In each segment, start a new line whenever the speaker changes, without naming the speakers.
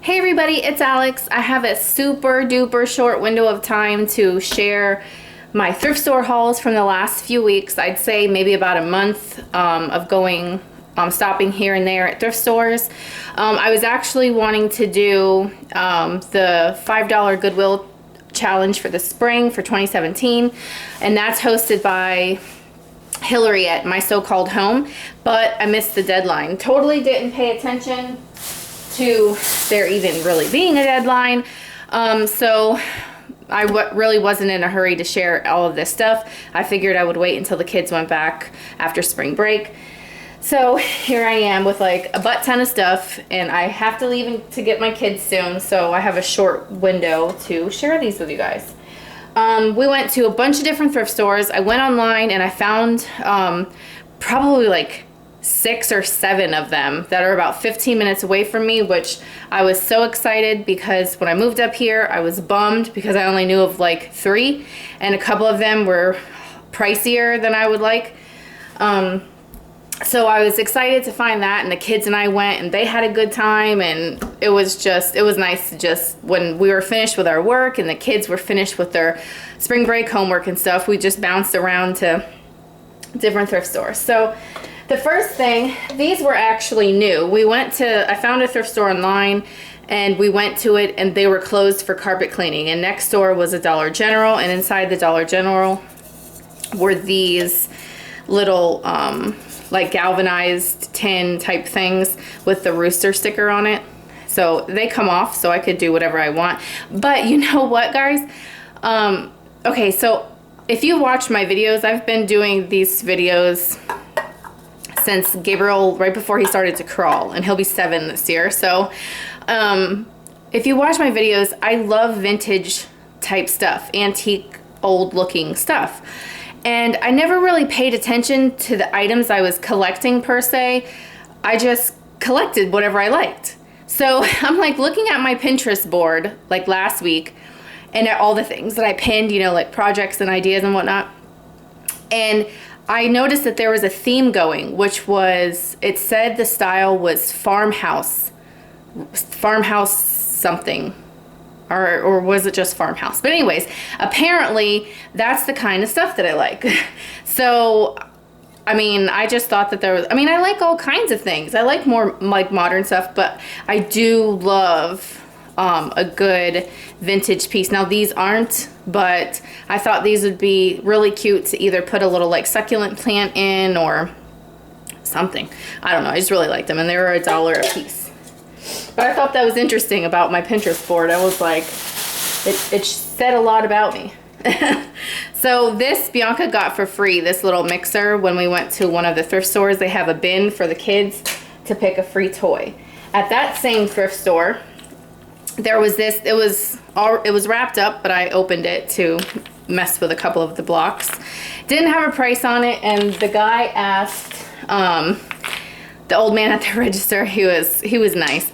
Hey everybody, it's Alex. I have a super duper short window of time to share my thrift store hauls from the last few weeks. I'd say maybe about a month of going, stopping here and there at thrift stores. I was actually wanting to do the $5 Goodwill challenge for the spring for 2017, and that's hosted by Hillary at My So-Called Home, but I missed the deadline. Totally didn't pay attention to there even really being a deadline. So I really wasn't in a hurry to share all of this stuff. I figured I would wait until the kids went back after spring break. So here I am with like a butt ton of stuff, and I have to leave to get my kids soon, so I have a short window to share these with you guys. We went to a bunch of different thrift stores. I went online and I found probably like 6 or 7 of them that are about 15 minutes away from me, which I was so excited because when I moved up here, I was bummed because I only knew of like 3, and a couple of them were pricier than I would like. So I was excited to find that, and the kids and I went and they had a good time, and it was nice to just, when we were finished with our work and the kids were finished with their spring break homework and stuff, we just bounced around to different thrift stores. So the first thing, these were actually new. I found a thrift store online and we went to it and they were closed for carpet cleaning, and next door was a Dollar General, and inside the Dollar General were these little like galvanized tin type things with the rooster sticker on it. So they come off so I could do whatever I want. But you know what, guys? Okay, so if you watch my videos, I've been doing these videos since Gabriel, right before he started to crawl, and he'll be 7 this year. So if you watch my videos, I love vintage type stuff, antique, old looking stuff. And I never really paid attention to the items I was collecting per se. I just collected whatever I liked. So I'm like looking at my Pinterest board like last week and at all the things that I pinned, you know, like projects and ideas and whatnot. And I noticed that there was a theme going, which was, it said the style was farmhouse something. Or was it just farmhouse? But anyways, apparently that's the kind of stuff that I like. So, I mean, I just thought that I like all kinds of things. I like more like modern stuff, but I do love a good vintage piece. Now these aren't, but I thought these would be really cute to either put a little like succulent plant in or something. I don't know, I just really liked them, and they were $1 a piece. But I thought that was interesting about my Pinterest board. I was like, it said a lot about me. So this Bianca got for free, this little mixer. When we went to one of the thrift stores, they have a bin for the kids to pick a free toy. At that same thrift store, there was this, it was wrapped up, but I opened it to mess with a couple of the blocks. Didn't have a price on it, and the guy asked, the old man at the register, he was nice.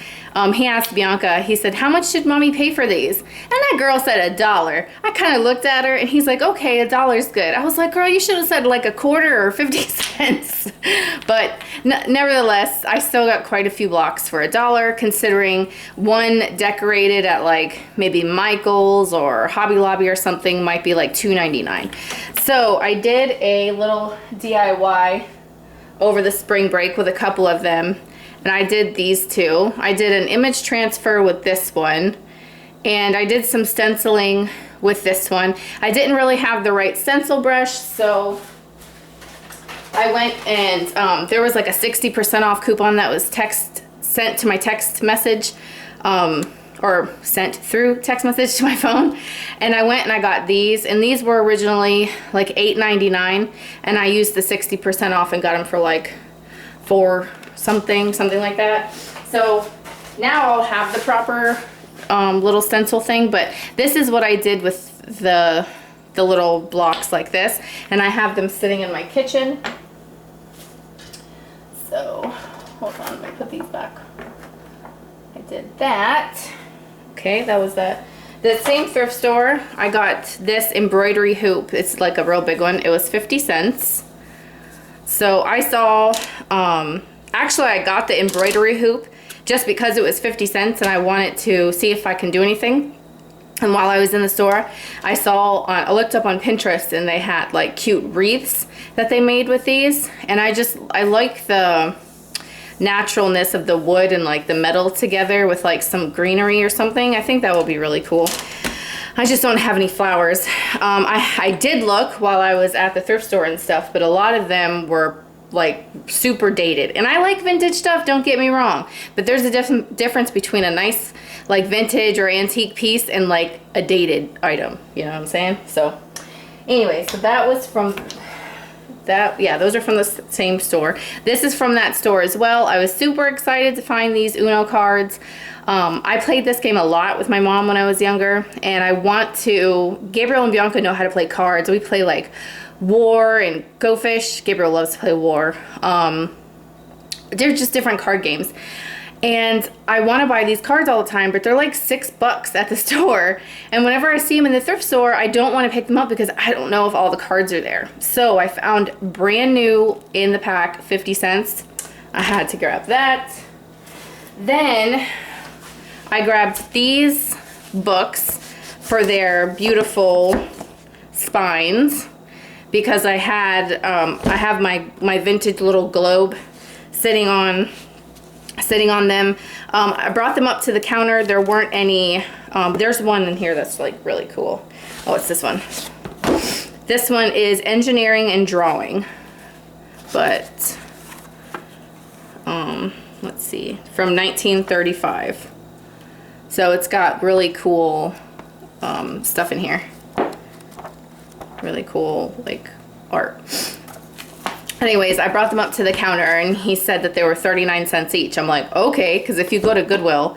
He asked Bianca, he said, "How much did mommy pay for these?" And that girl said $1. I kind of looked at her and he's like, "Okay, $1's good." I was like, "Girl, you should have said like a quarter or 50 cents. But nevertheless, I still got quite a few blocks for $1, considering one decorated at like maybe Michael's or Hobby Lobby or something might be like $2.99. So I did a little DIY over the spring break with a couple of them, and I did these two. I did an image transfer with this one, and I did some stenciling with this one. I didn't really have the right stencil brush, so I went and there was like a 60% off coupon that was sent to my text message, or sent through text message to my phone, and I went and I got these, and these were originally like $8.99, and I used the 60% off and got them for like $4 something like that. So now I'll have the proper little stencil thing, but this is what I did with the little blocks like this, and I have them sitting in my kitchen. So hold on, let me put these back. I did that. Okay, that was that. The same thrift store, I got this embroidery hoop. It's like a real big one. It was 50 cents. So I saw, actually I got the embroidery hoop just because it was 50 cents and I wanted to see if I can do anything. And while I was in the store, I looked up on Pinterest and they had like cute wreaths that they made with these. And I like the naturalness of the wood and like the metal together with like some greenery or something. I think that will be really cool. I just don't have any flowers. I did look while I was at the thrift store and stuff, but a lot of them were like super dated. And I like vintage stuff, don't get me wrong. But there's a difference between a nice like vintage or antique piece and like a dated item. You know what I'm saying? So anyway, so that was from that. Yeah, those are from the same store. This is from that store as well. I was super excited to find these Uno cards. I played this game a lot with my mom when I was younger, and Gabriel and Bianca know how to play cards. We play like War and Go Fish. Gabriel loves to play War. They're just different card games. And I want to buy these cards all the time, but they're like $6 at the store. And whenever I see them in the thrift store, I don't want to pick them up because I don't know if all the cards are there. So I found brand new in the pack, 50 cents. I had to grab that. Then I grabbed these books for their beautiful spines because I have my vintage little globe sitting on them. I brought them up to the counter. There weren't any. There's one in here that's like really cool. Oh, it's this one. This one is engineering and drawing, but let's see, from 1935. So it's got really cool stuff in here. Really cool like art. Anyways, I brought them up to the counter and he said that they were 39 cents each. I'm like, okay, because if you go to Goodwill,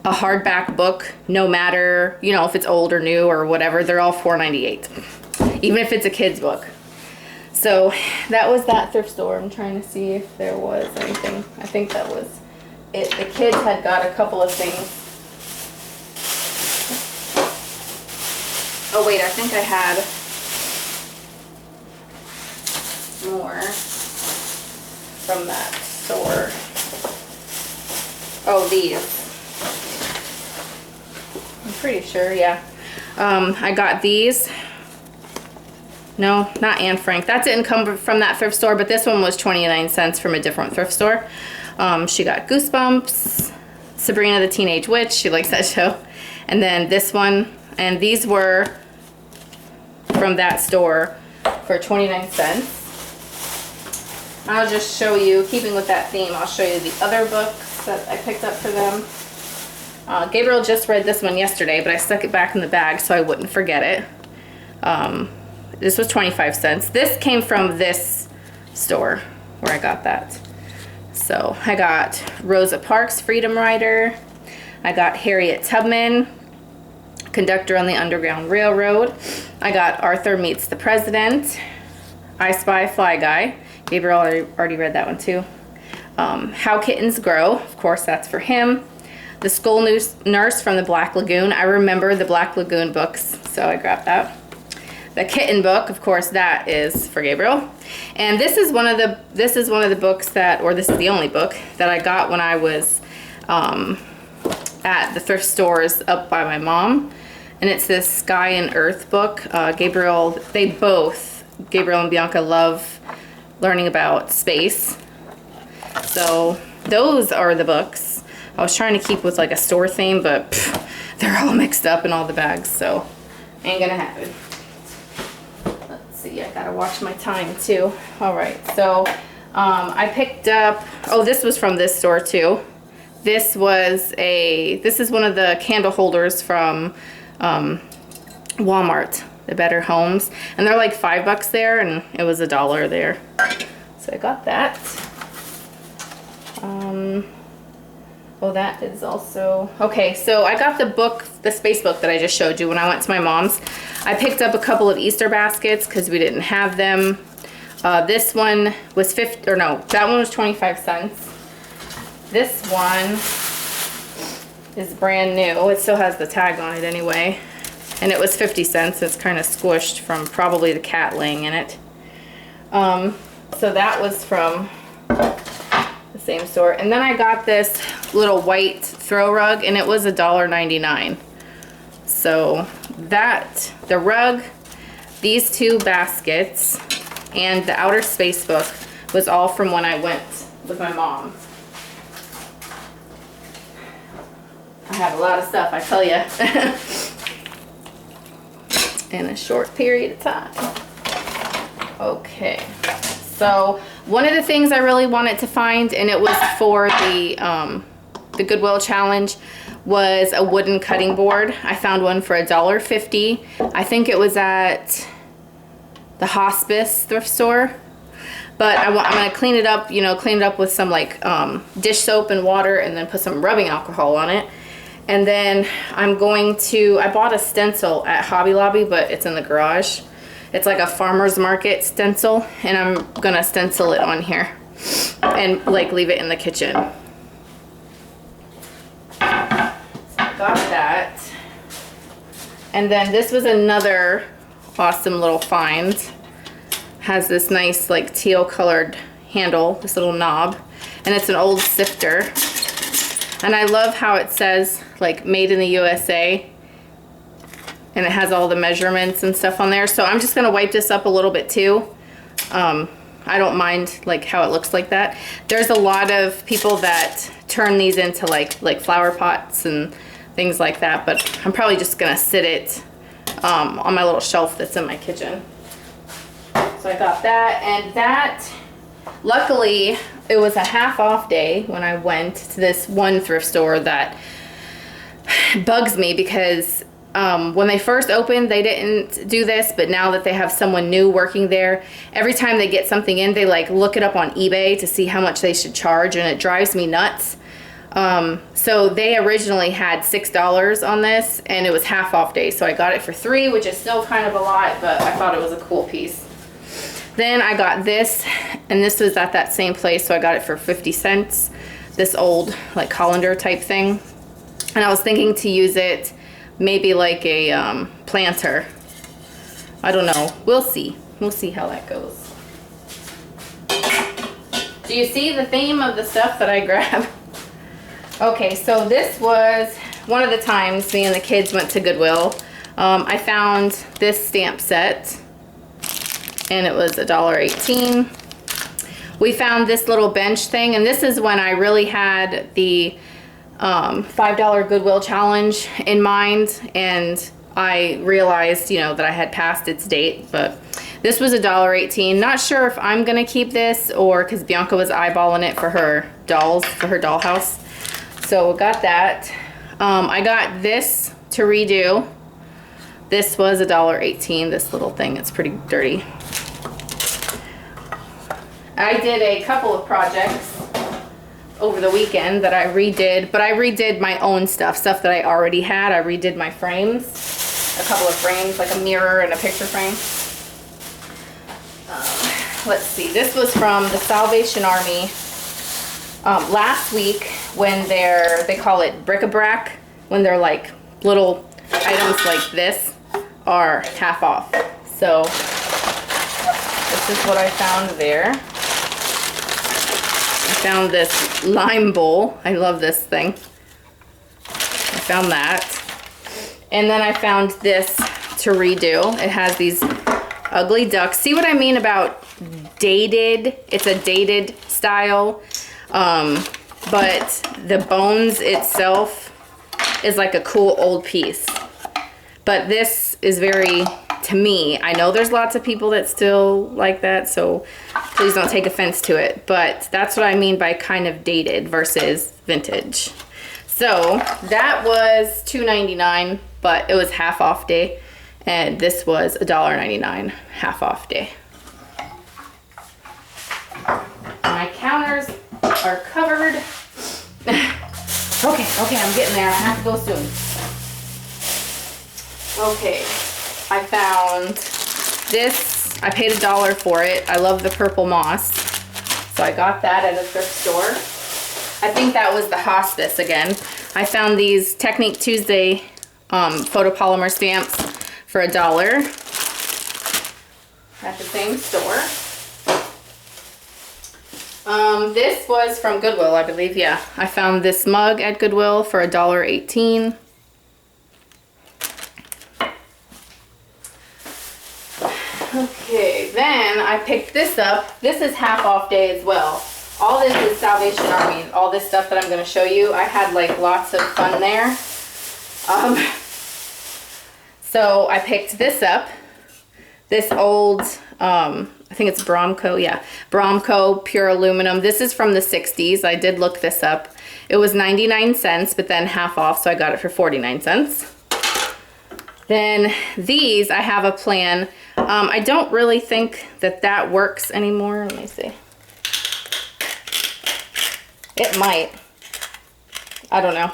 a hardback book, no matter, you know, if it's old or new or whatever, they're all $4.98, even if it's a kid's book. So that was that thrift store. I'm trying to see if there was anything. I think that was it. The kids had got a couple of things. Oh wait, I think I had more from that store. Oh, these. I'm pretty sure, yeah. I got these. No, not Anne Frank. That's income from that thrift store, but this one was 29 cents from a different thrift store. She got Goosebumps, Sabrina the Teenage Witch. She likes that show. And then this one, and these were from that store for 29 cents. I'll just show you, keeping with that theme, I'll show you the other books that I picked up for them. Gabriel just read this one yesterday, but I stuck it back in the bag so I wouldn't forget it. This was 25 cents. This came from this store where I got that. So I got Rosa Parks, Freedom Rider. I got Harriet Tubman, Conductor on the Underground Railroad. I got Arthur Meets the President. I Spy Fly Guy. Gabriel already read that one too. How Kittens Grow, of course that's for him. The School Nurse from the Black Lagoon. I remember the Black Lagoon books, so I grabbed that. The Kitten book, of course, that is for Gabriel. And this is one of the books that, or this is the only book that I got when I was at the thrift stores up by my mom. And it's this Sky and Earth book. Gabriel and Bianca love learning about space. So those are the books. I was trying to keep with like a store theme, but they're all mixed up in all the bags, so ain't gonna happen. Let's see, I gotta watch my time too. All right, so I picked up, oh, this was from this store too. This is one of the candle holders from Walmart, the Better Homes, and they're like $5 there, and it was $1 there. So I got that. Oh, that is also, okay, so I got the book, the space book that I just showed you when I went to my mom's. I picked up a couple of Easter baskets because we didn't have them. This one was that one was 25 cents. This one is brand new. It still has the tag on it anyway. And it was 50 cents. It's kind of squished from probably the cat laying in it. So that was from the same store. And then I got this little white throw rug, and it was $1.99. So that, the rug, these 2 baskets, and the outer space book was all from when I went with my mom. I have a lot of stuff, I tell you, in a short period of time. Okay, so one of the things I really wanted to find, and it was for the Goodwill challenge, was a wooden cutting board. I found one for $1.50. I think it was at the Hospice thrift store. But I'm gonna clean it up, you know, clean it up with some like dish soap and water, and then put some rubbing alcohol on it. And then I'm going to, I bought a stencil at Hobby Lobby, but it's in the garage. It's like a farmer's market stencil, and I'm gonna stencil it on here and like leave it in the kitchen. So I got that. And then this was another awesome little find. Has this nice like teal colored handle, this little knob, and it's an old sifter. And I love how it says like made in the USA, and it has all the measurements and stuff on there. So I'm just gonna wipe this up a little bit too. I don't mind like how it looks like that. There's a lot of people that turn these into like flower pots and things like that, but I'm probably just gonna sit it on my little shelf that's in my kitchen. So I got that, and that, luckily, it was a half off day when I went to this one thrift store that bugs me because when they first opened, they didn't do this, but now that they have someone new working there, every time they get something in, they like look it up on eBay to see how much they should charge, and it drives me nuts. So they originally had $6 on this, and it was half off day, so I got it for $3, which is still kind of a lot, but I thought it was a cool piece. Then I got this, and this was at that same place, so I got it for 50 cents. This old like colander type thing. And I was thinking to use it maybe like a planter. I don't know. We'll see. We'll see how that goes. Do you see the theme of the stuff that I grabbed? Okay, so this was one of the times me and the kids went to Goodwill. I found this stamp set, and it was $1.18. We found this little bench thing, and this is when I really had the $5 Goodwill challenge in mind, and I realized, you know, that I had passed its date, but this was $1.18. Not sure if I'm gonna keep this, or because Bianca was eyeballing it for her dolls, for her dollhouse. So we got that. I got this to redo. This was $1.18, this little thing. It's pretty dirty. I did a couple of projects over the weekend that I redid, but I redid my own stuff that I already had. I redid my frames, a couple of frames, like a mirror and a picture frame. Let's see, this was from the Salvation Army. Last week, when they call it bric-a-brac, when they're like little items like this are half off. So this is what I found there. I found this lime bowl. I love this thing. I found that. And then I found this to redo. It has these ugly ducks. See what I mean about dated? It's a dated style. But the bones itself is like a cool old piece. But this is very, to me, I know there's lots of people that still like that, so please don't take offense to it. But that's what I mean by kind of dated versus vintage. So that was $2.99, but it was half off day. And this was $1.99, half off day. My counters are covered. Okay, I'm getting there. I have to go soon. Okay, I found this. I paid $1 for it. I love the purple moss, so I got that at a thrift store. I think that was the Hospice again. I found these Technique Tuesday photopolymer stamps for $1 at the same store. This was from Goodwill, I believe. Yeah, I found this mug at Goodwill for $1.18. Okay, then I picked this up. This is half off day as well. All this is Salvation Army. All this stuff that I'm going to show you. I had like lots of fun there. So I picked this up. This old, I think it's Bromco. Yeah, Bromco pure aluminum. This is from the 60s. I did look this up. It was 99 cents, but then half off, so I got it for 49 cents. Then these, I have a plan. I don't really think that that works anymore. Let me see. It might. I don't know.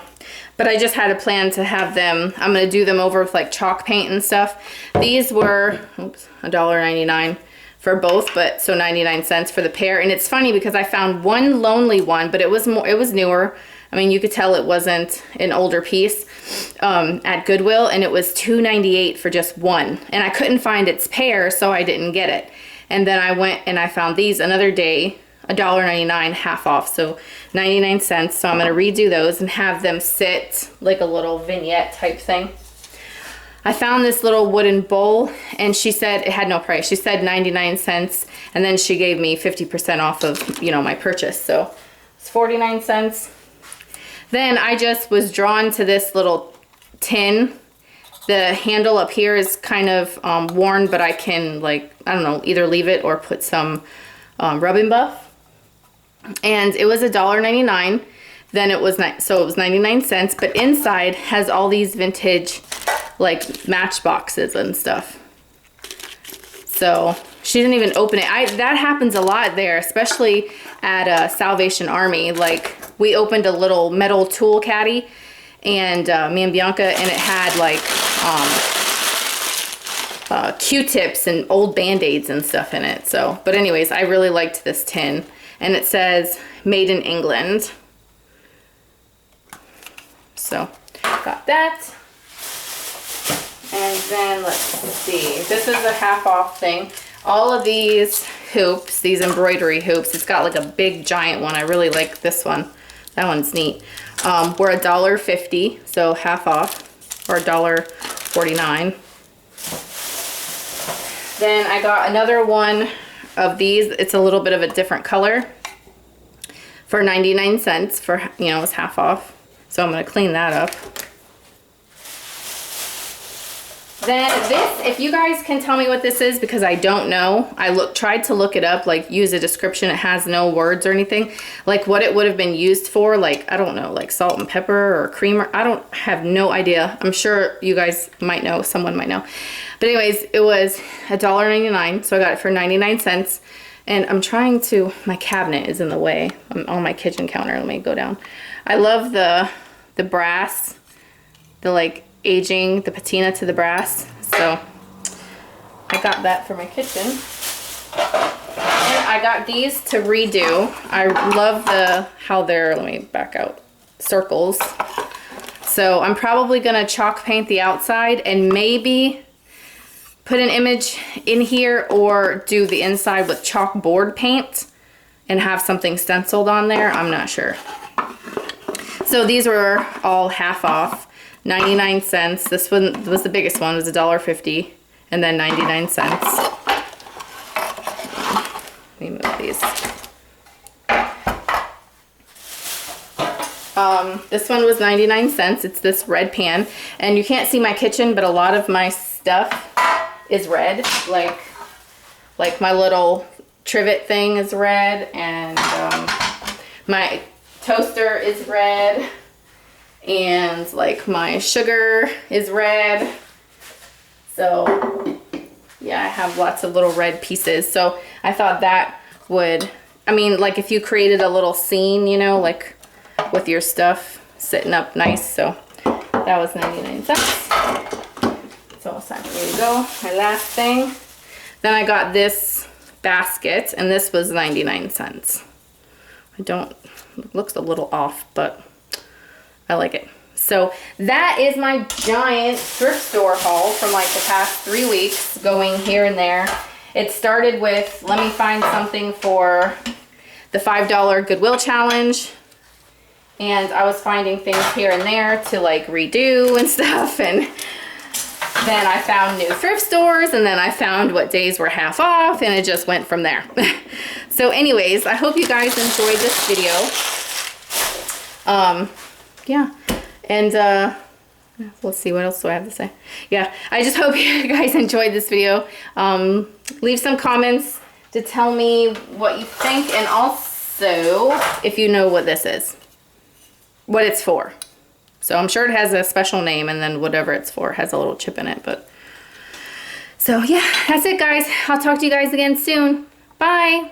But I just had a plan to have them, I'm going to do them over with like chalk paint and stuff. These were, oops, $1.99 for both, but so 99 cents for the pair. And it's funny because I found one lonely one, but it was newer. I mean, you could tell it wasn't an older piece at Goodwill, and it was $2.98 for just one. And I couldn't find its pair, so I didn't get it. And then I went and I found these another day, $1.99 half off, so 99 cents. So I'm going to redo those and have them sit like a little vignette type thing. I found this little wooden bowl, and she said it had no price. She said 99 cents, and then she gave me 50% off of, you know, my purchase. So it's 49 cents. Then I just was drawn to this little tin. The handle up here is kind of worn, but I can, like, I don't know, either leave it or put some rubbing buff. And it was $1.99. Then it was so it was 99 cents, but inside has all these vintage like matchboxes and stuff. So she didn't even open it. That happens a lot there, especially at Salvation Army. Like, we opened a little metal tool caddy, and me and Bianca, and it had like Q-tips and old Band-Aids and stuff in it. So, but anyways, I really liked this tin. And it says made in England. So got that. And then let's see, this is a half off thing. All of these hoops, these embroidery hoops, it's got like a big giant one. I really like this one. That one's neat. Were $1.50, so half off, or $1.49. Then I got another one of these. It's a little bit of a different color for 99 cents for, you know, it's half off. So I'm going to clean that up. Then this, if you guys can tell me what this is, because I don't know. I tried to look it up, like use a description. It has no words or anything. Like what it would have been used for, like, I don't know, like salt and pepper or creamer. I don't have no idea. I'm sure you guys might know, someone might know. But anyways, it was $1.99, so I got it for 99 cents. And I'm trying to, my cabinet is in the way. I'm on my kitchen counter. Let me go down. I love the brass, the like aging the patina to the brass. So I got that for my kitchen. And I got these to redo. I love how they're, let me back out, circles. So I'm probably gonna chalk paint the outside and maybe put an image in here or do the inside with chalkboard paint and have something stenciled on there. I'm not sure. So these were all half off, 99 cents. This one was the biggest one, was $1.50, and then 99 cents. Let me move these. This one was 99 cents. It's this red pan, and you can't see my kitchen, but a lot of my stuff is red. Like my little trivet thing is red, and my toaster is red, and like my sugar is red. So yeah, I have lots of little red pieces. So I thought that would, I mean, like if you created a little scene, you know, like with your stuff sitting up nice. So that was 99 cents. So it's time for me to go. My last thing. Then I got this basket, and this was 99 cents. It looks a little off, but I like it. So that is my giant thrift store haul from like the past 3 weeks, going here and there. It started with, let me find something for the $5 Goodwill challenge. And I was finding things here and there to like redo and stuff. And then I found new thrift stores, and then I found what days were half off, and it just went from there. So anyways, I hope you guys enjoyed this video. Yeah. And let's see, what else do I have to say? Yeah, I just hope you guys enjoyed this video. Leave some comments to tell me what you think, and also if you know what this is, what it's for. So I'm sure it has a special name, and then whatever it's for has a little chip in it. But so yeah, that's it, guys. I'll talk to you guys again soon. Bye.